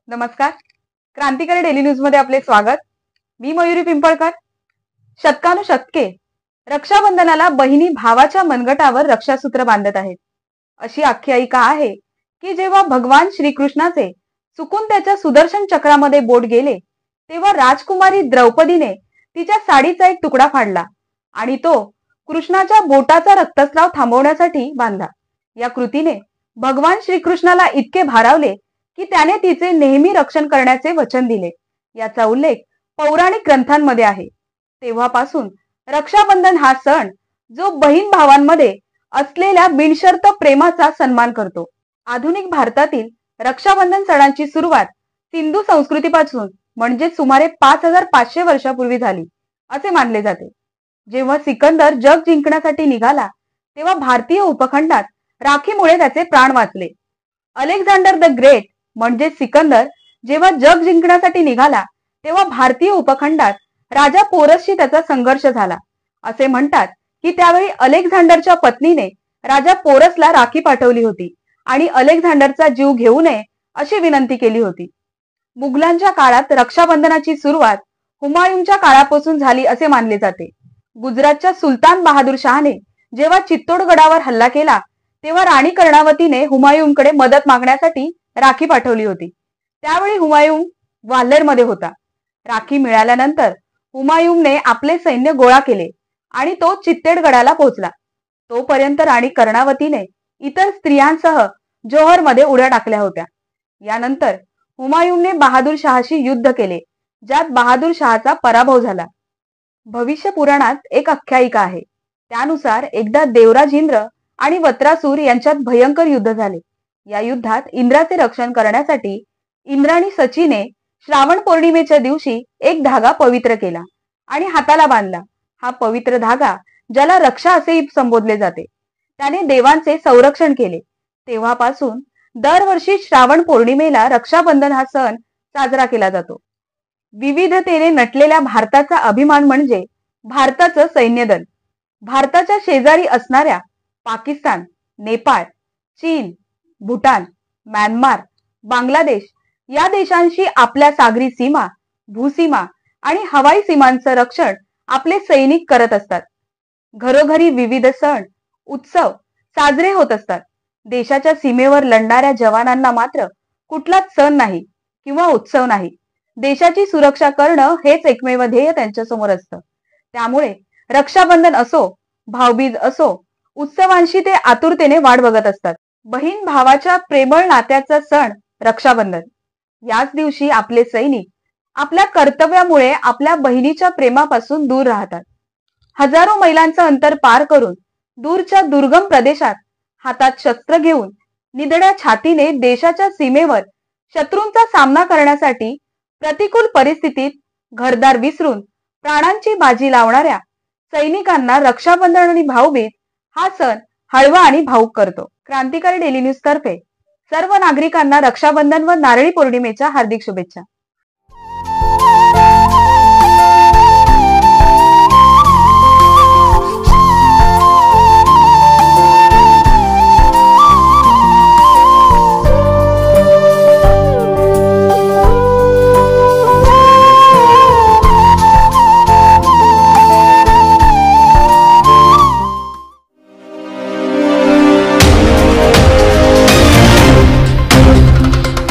नमस्कार. क्रांतिकारी daily news मध्ये आपले स्वागत. मी मयुरी पिंपळकर. शतकानुशतके रक्षाबंधनाला बहिणी भावाच्या मनगटावर रक्षासूत्र बांधत आहेत. अशी आख्यायिका आहे की जेव्हा भगवान श्रीकृष्णाचे चुकून त्याच्या सुदर्शन चक्रामध्ये बोट गेले तेव्हा राजकुमारी द्रौपदीने तिच्या साडीचा एक तुकडा फाडला आणि तो कृष्णाच्या बोटाचा रक्तस्राव थांबवण्यासाठी बांधला. या कृतीने भगवान श्रीकृष्णाला इतके भारावले की त्याने तिचे नेहमी रक्षण करण्याचे वचन दिले. याचा उल्लेख पौराणिक ग्रंथांमध्ये आहे. तेव्हापासून रक्षाबंधन हा सण जो बहीण भावांमध्ये असलेल्या बिनशर्त प्रेमाचा सन्मान करतो. आधुनिक भारतातील रक्षाबंधन सणांची सुरुवात सिंधू संस्कृतीपासून म्हणजे सुमारे 5500 वर्षापूर्वी झाली असे मानले जाते. जेव्हा सिकंदर जग जिंकण्यासाठी निघाला तेव्हा भारतीय उपखंडात राखीमुळे त्याचे प्राण वाचले. अलेक्झांडर द ग्रेट म्हणजे सिकंदर जेव्हा जग जिंकण्यासाठी निघाला तेव्हा भारतीय उपखंडात राजा पोरसशी त्याचा संघर्ष झाला. असे म्हणतात की त्यावेळी अलेक्झांडरच्या पत्नीने राजा पोरसला राखी पाठवली होती आणि अलेक्झांडरचा जीव घेऊ नये अशी विनंती केली होती. मुघलांच्या काळात रक्षाबंधनाची सुरुवात हुमायूनच्या काळापासून झाली असे मानले जाते. गुजरातच्या सुलतान बहादूर शहाने जेव्हा चित्तोडगडावर हल्ला केला तेव्हा राणी कर्णावतीने हुमायूनकडे मदत मागण्यासाठी राखी पाठवली होती. त्यावेळी हुमायून ग्वाल्हेरमध्ये होता. राखी मिळाल्यानंतर हुमायूनने आपले सैन्य गोळा केले आणि तो चित्तेडगडाला पोहोचला. तोपर्यंत राणी कर्णावतीने इतर स्त्रियांसह जोहरमध्ये उड्या टाकल्या होत्या. यानंतर हुमायूनने बहादूर शहाशी युद्ध केले ज्यात बहादूर शहाचा पराभव झाला. भविष्य पुराणात एक आख्यायिका आहे. त्यानुसार एकदा देवराज इंद्र आणि वत्रासूर यांच्यात भयंकर युद्ध झाले. या युद्धात इंद्राचे रक्षण करण्यासाठी इंद्राणी सचीने श्रावण पौर्णिमेच्या दिवशी एक धागा पवित्र केला आणि हाताला बांधला. हा पवित्र धागा ज्याला रक्षा असेही संबोधले जाते त्याने देवांचे संरक्षण केले. तेव्हापासून दरवर्षी श्रावण पौर्णिमेला रक्षाबंधन हा सण साजरा केला जातो. विविधतेने नटलेल्या भारताचा अभिमान म्हणजे भारताचं सैन्यदल. भारताच्या शेजारी असणाऱ्या पाकिस्तान, नेपाळ, चीन, भूटान, म्यानमार, बांगलादेश या देशांशी आपल्या सागरी सीमा, भूसीमा आणि हवाई सीमांचं रक्षण आपले सैनिक करत असतात. घरोघरी विविध सण, उत्सव साजरे होत असतात. देशाच्या सीमेवर लढणाऱ्या जवानांना मात्र कुठलाच सण नाही किंवा उत्सव नाही. देशाची सुरक्षा करणं हेच एकमेव ध्येय त्यांच्या समोर असतं. त्यामुळे रक्षाबंधन असो, भाऊबीज असो, उत्सवांशी ते आतुरतेने वाट बघत असतात. बहीण भावाच्या प्रेमळ नात्याचा सण रक्षाबंधन. याच दिवशी आपले सैनिक आपल्या कर्तव्यामुळे आपल्या बहिणीच्या प्रेमापासून दूर राहतात. हजारो मैलांचं अंतर पार करून दूरच्या दुर्गम प्रदेशात हातात शस्त्र घेऊन निधड्या छातीने देशाच्या सीमेवर शत्रूंचा सामना करण्यासाठी प्रतिकूल परिस्थितीत घरदार विसरून प्राणांची बाजी लावणाऱ्या सैनिकांना रक्षाबंधन आणि भाऊबीज हा सण हळवा आणि भावुक करतो. क्रांतिकारी डेली न्यूज तर्फे सर्व नागरिकांना रक्षाबंधन व नारळी पौर्णिमेच्या हार्दिक शुभेच्छा.